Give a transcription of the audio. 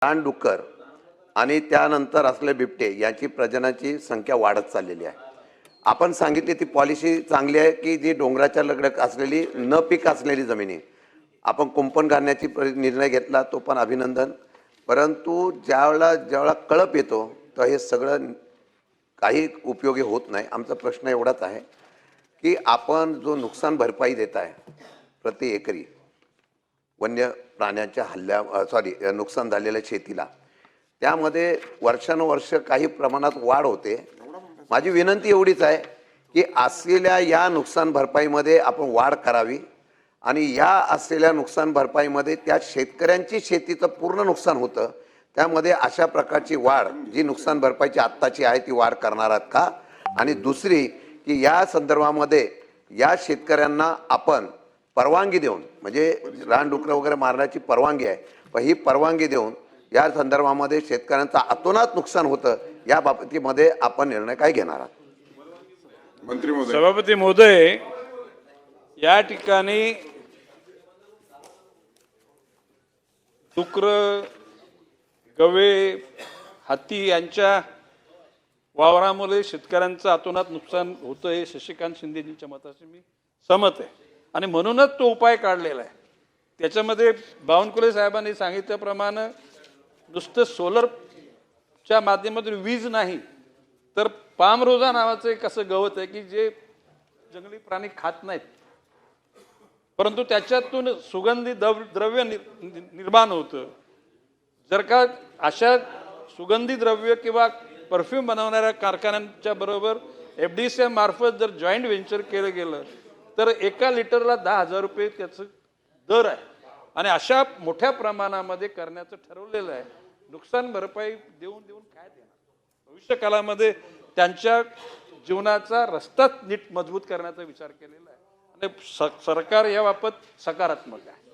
रानडुक्कर आणि त्यानंतर असले बिबटे यांची प्रजननाची संख्या वाढत चाललेली आहे। आपण सांगितली ती पॉलिसी चांगली आहे की जी डोंगराच्या लगडक असलेली न पीक असलेली जमिनी आपण कुंपण घालण्याची निर्णय घेतला, तो पण अभिनंदन। परंतु ज्यावेळेला कळप येतो तर हे सगळं काही उपयोगी होत नाही। आमचा प्रश्न एवढाच आहे की आपण जो नुकसान भरपाई देत आहे प्रति एकरी वन्य प्राण्यांच्या हल्ल्या नुकसान झालेल्या शेतीला, त्यामध्ये वर्षानुवर्ष काही प्रमाणात वाढ होते। माझी विनंती एवढीच आहे की असलेल्या या नुकसान भरपाईमध्ये आपण वाढ करावी आणि या असलेल्या नुकसान भरपाईमध्ये त्या शेतकऱ्यांची शेतीचं पूर्ण नुकसान होतं, त्यामध्ये अशा प्रकारची वाढ जी नुकसान भरपाईची आत्ताची आहे ती वाढ करणार आहात का? आणि दुसरी की या संदर्भामध्ये या शेतकऱ्यांना आपण परवानगी देऊन, म्हणजे रानडुकरं वगैरे मारण्याची परवानगी आहे, पण ही परवानगी देऊन या संदर्भामध्ये शेतकऱ्यांचं अतोनात नुकसान होतं, या बाबतीमध्ये आपण निर्णय काय घेणार आहात? मंत्री महोदय, सभापती महोदय, या ठिकाणी डुकर, गवे, हत्ती यांच्या वावरामुळे शेतकऱ्यांचं अतोनात नुकसान होतं हे शशिकांत शिंदेजींच्या मताशी मी सहमत आहे आणि म्हणूनच तो उपाय काढलेला आहे। त्याच्यामध्ये बावनकुळे साहेबांनी सांगितल्याप्रमाणे नुसतं सोलरच्या माध्यमातून वीज नाही तर पामरोजा नावाचं एक असं गवत आहे की जे जंगली प्राणी खात नाहीत, परंतु त्याच्यातून सुगंधी द्रव्य निर्माण होतं। जर का अशा सुगंधी द्रव्य किंवा परफ्यूम बनवणाऱ्या कारखान्यांच्या बरोबर FDCI मार्फत जर जॉईंट व्हेंचर केलं गेलं तर एका लिटरला 10,000 रुपये त्याचं दर आहे आणि अशा मोठ्या प्रमाणामध्ये करण्याचं ठरवलेलं आहे। नुकसान भरपाई देऊन काय देणार? भविष्य काळामध्ये त्यांच्या जीवनाचा रस्ताच नीट मजबूत करण्याचा विचार केलेला आहे आणि सरकार याबाबत सकारात्मक आहे।